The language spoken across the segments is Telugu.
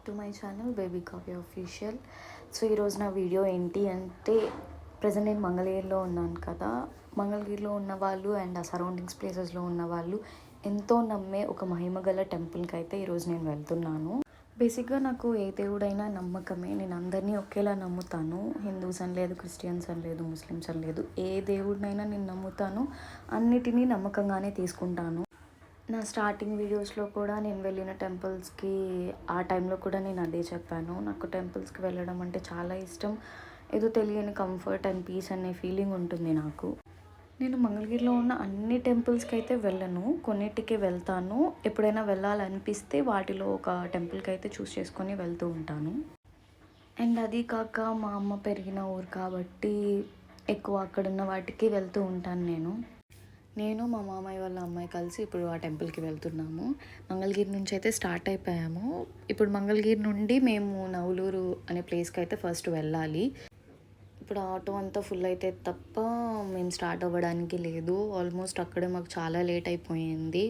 Back to my channel baby coffee official. So ఈరోజు నా వీడియో ఏంటి అంటే, ప్రజెంట్ నేను మంగళగిరిలో ఉన్నాను కదా. మంగళగిరిలో ఉన్న వాళ్ళు అండ్ ఆ సరౌండింగ్స్ ప్లేసెస్లో ఉన్న వాళ్ళు ఎంతో నమ్మే ఒక మహిమగల టెంపుల్కి అయితే ఈరోజు నేను వెళ్తున్నాను. బేసిక్గా నాకు ఏ దేవుడైనా నమ్మకమే. నేను అందరినీ ఒకేలా నమ్ముతాను. హిందూస్ అని లేదు, క్రిస్టియన్స్ అని లేదు, ముస్లిమ్స్ అని లేదు. ఏ దేవుడినైనా నేను నమ్ముతాను, అన్నిటినీ నమ్మకంగానే తీసుకుంటాను. నా స్టార్టింగ్ వీడియోస్లో కూడా నేను వెళ్ళిన టెంపుల్స్కి ఆ టైంలో కూడా నేను అదే చెప్పాను. నాకు టెంపుల్స్కి వెళ్ళడం అంటే చాలా ఇష్టం. ఏదో తెలియని కంఫర్ట్ అండ్ పీస్ అనే ఫీలింగ్ ఉంటుంది నాకు. నేను మంగళగిరిలో ఉన్న అన్ని టెంపుల్స్కి అయితే వెళ్ళను, కొన్నిటికి వెళ్తాను. ఎప్పుడైనా వెళ్ళాలనిపిస్తే వాటిలో ఒక టెంపుల్కి అయితే చూస్ చేసుకొని వెళ్తూ ఉంటాను. అండ్ అది కాక మా అమ్మ పెరిగిన ఊరు కాబట్టి ఎక్కువ అక్కడున్న వాటికి వెళ్తూ ఉంటాను నేను మా మామయ్య వాళ్ళ అమ్మాయి కలిసి ఇప్పుడు ఆ టెంపుల్కి వెళ్తున్నాము. మంగళగిరి నుంచి అయితే స్టార్ట్ అయిపోయాము. ఇప్పుడు మంగళగిరి నుండి మేము నవలూరు అనే ప్లేస్కి అయితే ఫస్ట్ వెళ్ళాలి. ఇప్పుడు ఆటో అంతా ఫుల్ అయితే తప్ప మేము స్టార్ట్ అవ్వడానికి లేదు. ఆల్మోస్ట్ అక్కడే మాకు చాలా లేట్ అయిపోయింది.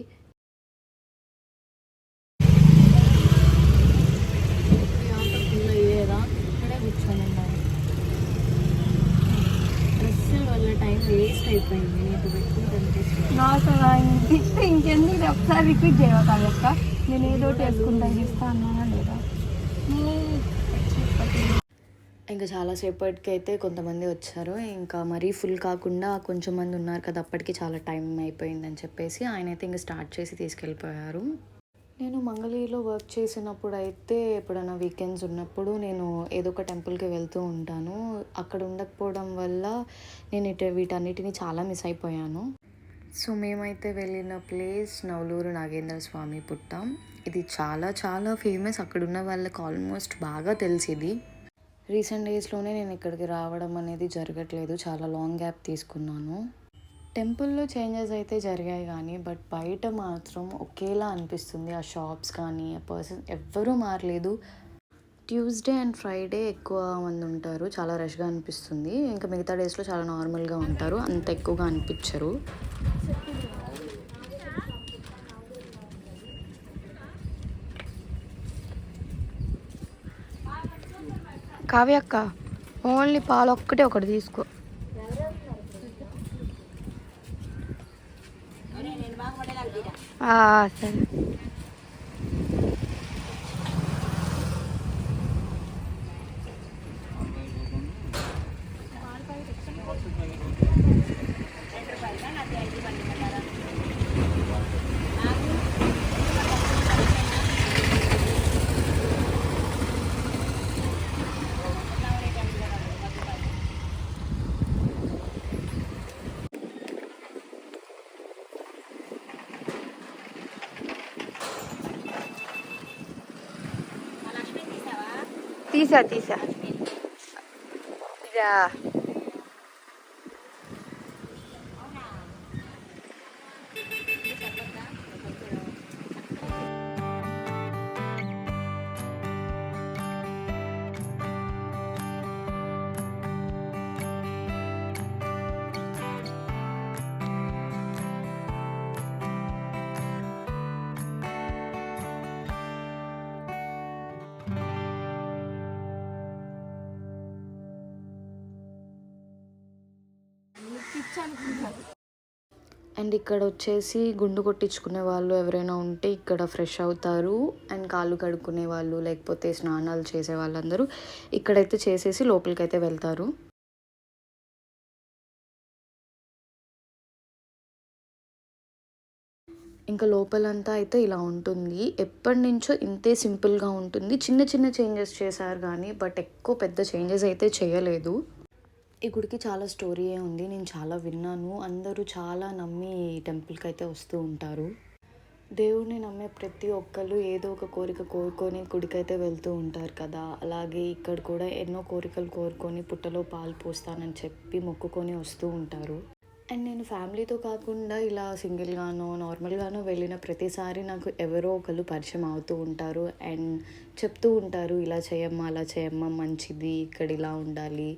టైం వేస్ట్ అయిపోయింది. ఇంకెందుకు ఒకసారి రిపీట్ చేయగలరు అక్క. నేను ఏదో చేసుకుంటా ఇస్తా అన్నానా లేదా? ఇంకా చాలాసేపటికి అయితే కొంతమంది వచ్చారు. ఇంకా మరీ ఫుల్ కాకుండా కొంచెం మంది ఉన్నారు కదా, అప్పటికి చాలా టైం అయిపోయిందని చెప్పేసి ఆయన అయితే ఇంకా స్టార్ట్ చేసి తీసుకెళ్ళిపోయారు. నేను మంగళగిరిలో వర్క్ చేసినప్పుడు అయితే ఎప్పుడైనా వీకెండ్స్ ఉన్నప్పుడు నేను ఏదో ఒక టెంపుల్కి వెళ్తూ ఉంటాను. అక్కడ ఉండకపోవడం వల్ల నేను వీటన్నిటిని చాలా మిస్ అయిపోయాను. సో మేమైతే వెళ్ళిన ప్లేస్ నవలూరు నాగేంద్ర స్వామి పుట్ట. ఇది చాలా చాలా ఫేమస్. అక్కడున్న వాళ్ళకి ఆల్మోస్ట్ బాగా తెలిసింది. రీసెంట్ డేస్లోనే నేను ఇక్కడికి రావడం అనేది జరగట్లేదు. చాలా లాంగ్ గ్యాప్ తీసుకున్నాను. టెంపుల్లో చేంజెస్ అయితే జరిగాయి కానీ బట్ బయట మాత్రం ఒకేలా అనిపిస్తుంది. ఆ షాప్స్ కానీ ఆ పర్సన్ ఎవ్వరూ మారలేదు. ట్యూస్డే అండ్ ఫ్రైడే ఎక్కువ మంది ఉంటారు, చాలా రష్గా అనిపిస్తుంది. ఇంకా మిగతా డేస్లో చాలా నార్మల్గా ఉంటారు, అంత ఎక్కువగా అనిపించరు. కావ్యక్క ఓన్లీ పాలు ఒక్కటే ఒకటి తీసుకో. సరే. తీసా ఇదా. అండ్ ఇక్కడ వచ్చేసి గుండు కొట్టించుకునే వాళ్ళు ఎవరైనా ఉంటే ఇక్కడ ఫ్రెష్ అవుతారు. అండ్ కాళ్ళు కడుక్కునే వాళ్ళు లేకపోతే స్నానాలు చేసే వాళ్ళందరూ ఇక్కడైతే చేసేసి లోపలికైతే వెళ్తారు. ఇంకా లోపలంతా అయితే ఇలా ఉంటుంది. ఎప్పటి నుంచో ఇంతే సింపుల్గా ఉంటుంది. చిన్న చిన్న చేంజెస్ చేశారు కానీ బట్ ఎక్కువ పెద్ద చేంజెస్ అయితే చేయలేదు. ఈ గుడికి చాలా స్టోరీయే ఉంది. నేను చాలా విన్నాను. అందరూ చాలా నమ్మి ఈ టెంపుల్కి అయితే వస్తూ ఉంటారు. దేవుడిని నమ్మే ప్రతి ఒక్కరు ఏదో ఒక కోరిక కోరుకొని గుడికైతే వెళ్తూ ఉంటారు కదా. అలాగే ఇక్కడ కూడా ఎన్నో కోరికలు కోరుకొని పుట్టలో పాలు పోస్తానని చెప్పి మొక్కుకొని వస్తూ ఉంటారు. అండ్ నేను ఫ్యామిలీతో కాకుండా ఇలా సింగిల్గానో నార్మల్గానో వెళ్ళిన ప్రతిసారి నాకు ఎవరో ఒకరు పరిచయం అవుతూ ఉంటారు అండ్ చెప్తూ ఉంటారు, ఇలా చేయమ్మా అలా చేయమ్మా మంచిది, ఇక్కడ ఇలా ఉండాలి.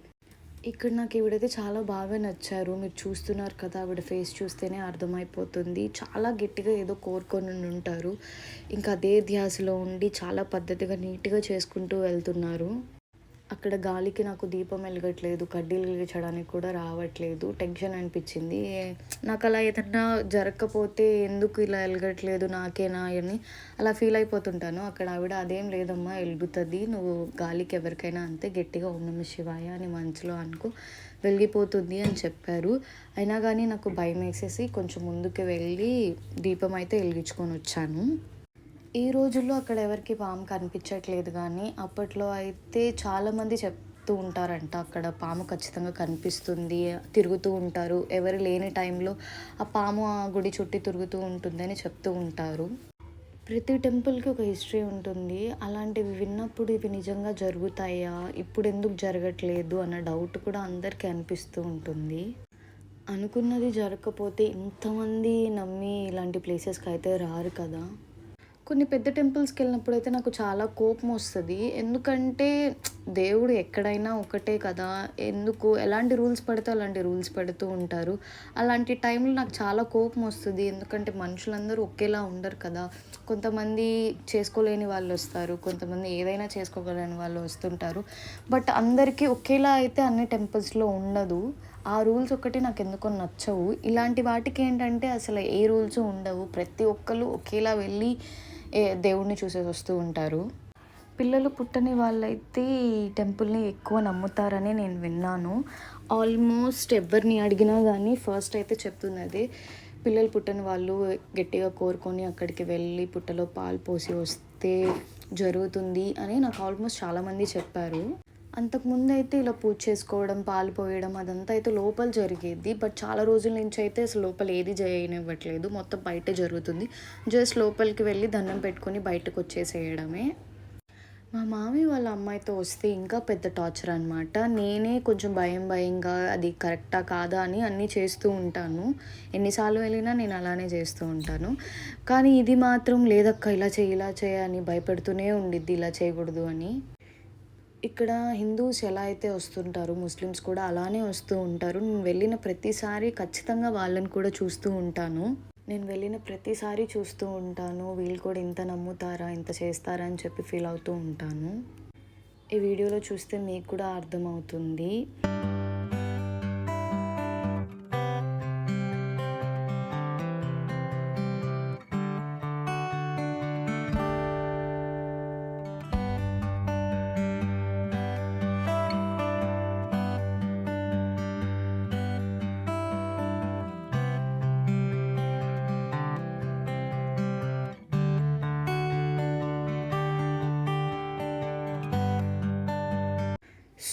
ఇక్కడ నాకు ఈవిడైతే చాలా బాగా నచ్చారు. మీరు చూస్తున్నారు కదా, ఆవిడ ఫేస్ చూస్తేనే అర్థమైపోతుంది. చాలా గట్టిగా ఏదో కోరుకొని ఉంటారు. ఇంకా అదే ధ్యాసలో ఉండి చాలా పద్ధతిగా నీట్గా చేసుకుంటూ వెళ్తున్నారు. అక్కడ గాలికి నాకు దీపం వెలగట్లేదు, కడ్డీలు వెలిగించడానికి కూడా రావట్లేదు. టెన్షన్ అనిపించింది. నాకు అలా ఏదన్నా జరగకపోతే ఎందుకు ఇలా వెలగట్లేదు నాకేనా అని అలా ఫీల్ అయిపోతుంటాను. అక్కడ ఆవిడ అదేం లేదమ్మా, వెలుగుతుంది, నువ్వు గాలికి ఎవరికైనా అంతే గట్టిగా ఓం నమః శివాయ అని మనసులో అనుకో, వెలిగిపోతుంది అని చెప్పారు. అయినా కానీ నాకు భయం వేసేసి కొంచెం ముందుకు వెళ్ళి దీపం అయితే వెలిగించుకొని వచ్చాను. ఈ రోజుల్లో అక్కడ ఎవరికి పాము కనిపించట్లేదు, కానీ అప్పట్లో అయితే చాలామంది చెప్తూ ఉంటారంట అక్కడ పాము ఖచ్చితంగా కనిపిస్తుంది, తిరుగుతూ ఉంటారు. ఎవరు లేని టైంలో ఆ పాము ఆ గుడి చుట్టి తిరుగుతూ ఉంటుందని చెప్తూ ఉంటారు. ప్రతి టెంపుల్కి ఒక హిస్టరీ ఉంటుంది. అలాంటివి విన్నప్పుడు ఇవి నిజంగా జరుగుతాయా, ఇప్పుడు ఎందుకు జరగట్లేదు అన్న డౌట్ కూడా అందరికీ అనిపిస్తూ ఉంటుంది. అనుకున్నది జరగకపోతే ఇంతమంది నమ్మి ఇలాంటి ప్లేసెస్కి అయితే రారు కదా. కొన్ని పెద్ద టెంపుల్స్కి వెళ్ళినప్పుడు అయితే నాకు చాలా కోపం వస్తుంది. ఎందుకంటే దేవుడు ఎక్కడైనా ఒకటే కదా, ఎందుకు ఎలాంటి రూల్స్ పడితే అలాంటి రూల్స్ పెడుతూ ఉంటారు. అలాంటి టైంలో నాకు చాలా కోపం వస్తుంది. ఎందుకంటే మనుషులందరూ ఒకేలా ఉండరు కదా. కొంతమంది చేసుకోలేని వాళ్ళు వస్తారు, కొంతమంది ఏదైనా చేసుకోగలని వాళ్ళు వస్తుంటారు. బట్ అందరికీ ఒకేలా అయితే అన్ని టెంపుల్స్లో ఉండదు. ఆ రూల్స్ ఒకటి నాకు ఎందుకో నచ్చవు. ఇలాంటి వాటికి ఏంటంటే అసలు ఏ రూల్స్ ఉండవు, ప్రతి ఒక్కరు ఒకేలా వెళ్ళి దేవుడిని చూసేసి వస్తూ ఉంటారు. పిల్లలు పుట్టని వాళ్ళైతే ఈ టెంపుల్ని ఎక్కువ నమ్ముతారని నేను విన్నాను. ఆల్మోస్ట్ ఎవరిని అడిగినా కానీ ఫస్ట్ అయితే చెప్తున్నది, పిల్లలు పుట్టని వాళ్ళు గట్టిగా కోరుకొని అక్కడికి వెళ్ళి పుట్టలో పాలు పోసి వస్తే జరుగుతుంది అని నాకు ఆల్మోస్ట్ చాలామంది చెప్పారు. అంతకుముందు అయితే ఇలా పూజ చేసుకోవడం, పాలు పోయడం అదంతా అయితే లోపల జరిగేది. బట్ చాలా రోజుల నుంచి అయితే అసలు లోపల ఏది చేయనివ్వట్లేదు, మొత్తం బయటే జరుగుతుంది. జస్ట్ లోపలికి వెళ్ళి దండం పెట్టుకొని బయటకు వచ్చేసేయడమే. మా మామయ్య వాళ్ళ అమ్మాయితో వస్తే ఇంకా పెద్ద టార్చర్ అనమాట. నేనే కొంచెం భయంగా అది కరెక్టా కాదా అని అన్నీ చేస్తూ ఉంటాను. ఎన్నిసార్లు వెళ్ళినా నేను అలానే చేస్తూ ఉంటాను. కానీ ఇది మాత్రం లేదక్క, ఇలా చేయి అని భయపెడుతూనే ఉండిద్ది, ఇలా చేయకూడదు అని. ఇక్కడ హిందూస్ ఎలా అయితే వస్తుంటారు, ముస్లిమ్స్ కూడా అలానే వస్తూ ఉంటారు. నేను వెళ్ళిన ప్రతిసారి ఖచ్చితంగా వాళ్ళని కూడా చూస్తూ ఉంటాను. వీళ్ళు కూడా ఇంత నమ్ముతారా, ఇంత చేస్తారా అని చెప్పి ఫీల్ అవుతూ ఉంటాను. ఈ వీడియోలో చూస్తే మీకు కూడా అర్థమవుతుంది.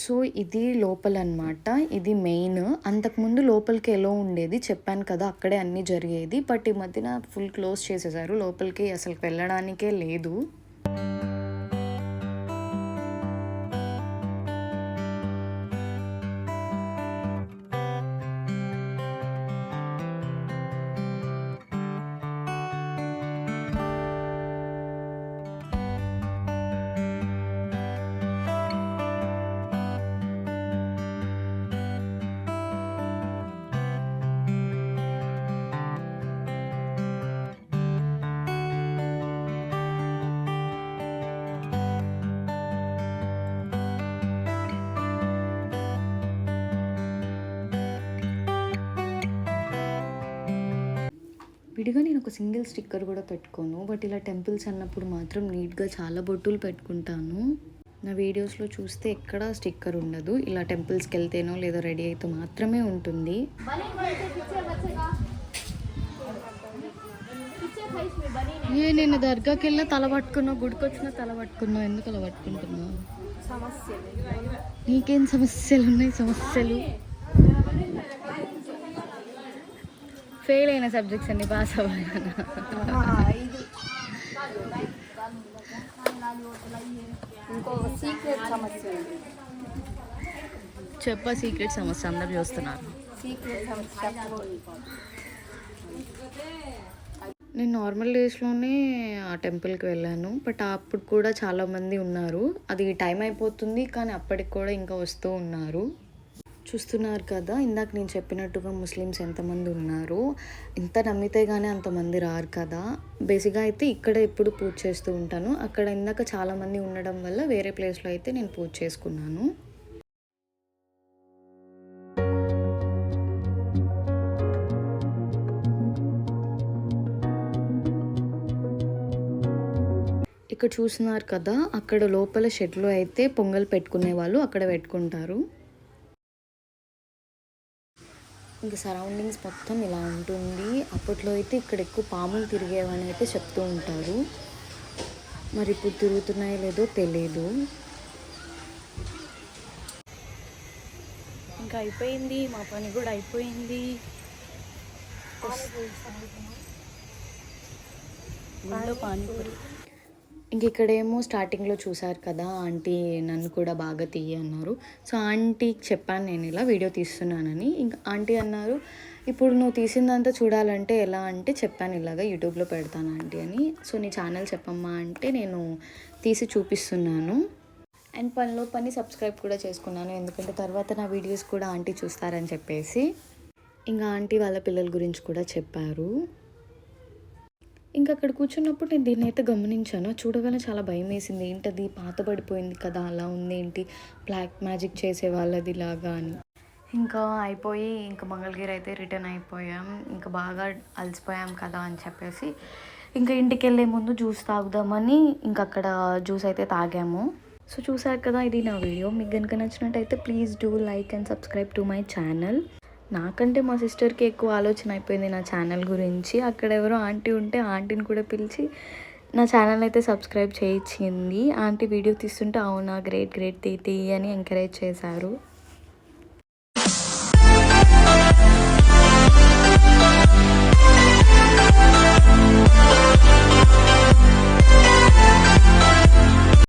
సో ఇది లోపల అనమాట, ఇది మెయిన్. అంతకుముందు లోపలికి ఎలా ఉండేది చెప్పాను కదా, అక్కడే అన్నీ జరిగేది. బట్ ఈ మధ్యన ఫుల్ క్లోజ్ చేసేసారు, లోపలికి అసలు వెళ్ళడానికే లేదు. విడిగా నేను ఒక సింగిల్ స్టిక్కర్ కూడా పెట్టుకోను. బట్ ఇలా టెంపుల్స్ అన్నప్పుడు మాత్రం నీట్గా చాలా బొట్టులు పెట్టుకుంటాను. నా వీడియోస్లో చూస్తే ఎక్కడ స్టిక్కర్ ఉండదు. ఇలా టెంపుల్స్కి వెళ్తేనో లేదా రెడీ అయితే మాత్రమే ఉంటుంది. నేను దర్గాకి వెళ్ళినా తల పట్టుకున్నావు, గుడికి వచ్చినా తల పట్టుకున్నావు, ఎందుకు అలా పట్టుకుంటున్నావు? నీకేం సమస్యలు ఉన్నాయి? సమస్యలు ఫెయిల్ అయిన సబ్జెక్ట్స్ అన్ని పాస్ అవ్వాలి. చెప్ప సీక్రెట్ సమస్య అందరు చూస్తున్నారు. నేను నార్మల్ డేస్లోనే ఆ టెంపుల్కి వెళ్ళాను. బట్ అప్పుడు కూడా చాలామంది ఉన్నారు. అది టైం అయిపోతుంది కానీ అప్పటికి కూడా ఇంకా వస్తూ ఉన్నారు. చూస్తున్నారు కదా, ఇందాక నేను చెప్పినట్టుగా ముస్లిమ్స్ ఎంతమంది ఉన్నారు. ఎంత నమ్మితే కానీ అంతమంది రారు కదా. బేసిక్గా అయితే ఇక్కడ ఎప్పుడు పూజ చేస్తూ ఉంటాను. అక్కడ ఇందాక చాలామంది ఉండడం వల్ల వేరే ప్లేస్లో అయితే నేను పూజ చేసుకున్నాను. ఇక్కడ చూస్తున్నారు కదా, అక్కడ లోపల షెడ్లో అయితే పొంగల్ పెట్టుకునే వాళ్ళు అక్కడ పెట్టుకుంటారు. ఇంకా సరౌండింగ్స్ మొత్తం ఇలా ఉంటుంది. అప్పట్లో అయితే ఇక్కడ ఎక్కువ పాములు తిరిగేవని అయితే చెప్తూ ఉంటారు. మరి ఇప్పుడు తిరుగుతున్నాయో లేదో తెలియదు. ఇంకా అయిపోయింది, మా పని కూడా అయిపోయింది. పానీపూరి. ఇంక ఇక్కడేమో స్టార్టింగ్లో చూసారు కదా, ఆంటీ నన్ను కూడా బాగా తీయ అన్నారు. సో ఆంటీకి చెప్పాను నేను ఇలా వీడియో తీస్తున్నానని. ఇంకా ఆంటీ అన్నారు, ఇప్పుడు నువ్వు తీసిందంతా చూడాలంటే ఎలా అంటే, చెప్పాను ఇలాగా యూట్యూబ్లో పెడతాను ఆంటీ అని. సో నీ ఛానల్ చెప్పమ్మా అంటే నేను తీసి చూపిస్తున్నాను. అండ్ పనిలో పని సబ్స్క్రైబ్ కూడా చేసుకున్నాను, ఎందుకంటే తర్వాత నా వీడియోస్ కూడా ఆంటీ చూస్తారని చెప్పేసి. ఇంకా ఆంటీ వాళ్ళ పిల్లల గురించి కూడా చెప్పారు. ఇంకా అక్కడ కూర్చున్నప్పుడు నేను దీన్ని అయితే గమనించాను. చూడగానే చాలా భయం వేసింది. ఏంటది పాతబడిపోయింది కదా, అలా ఉంది ఏంటి, బ్లాక్ మ్యాజిక్ చేసే వాళ్ళది లాగా అని. ఇంకా అయిపోయి ఇంకా మంగళగిరి అయితే రిటర్న్ అయిపోయాం. ఇంకా బాగా అలసిపోయాం కదా అని చెప్పేసి ఇంకా ఇంటికి వెళ్ళే ముందు జ్యూస్ తాగుదామని ఇంకా అక్కడ జ్యూస్ అయితే తాగాము. సో చూసారు కదా, ఇది నా వీడియో. మీకు కనుక నచ్చినట్టయితే please do like and subscribe to my channel. నాకంటే మా సిస్టర్కి ఎక్కువ ఆలోచన అయిపోయింది నా ఛానల్ గురించి. అక్కడ ఎవరో ఆంటీ ఉంటే ఆంటీని కూడా పిలిచి నా ఛానల్ అయితే సబ్స్క్రైబ్ చేయించింది. ఆంటీ వీడియో తీస్తుంటే అవునా గ్రేట్ గ్రేట్ తీతి అని ఎంకరేజ్ చేశారు.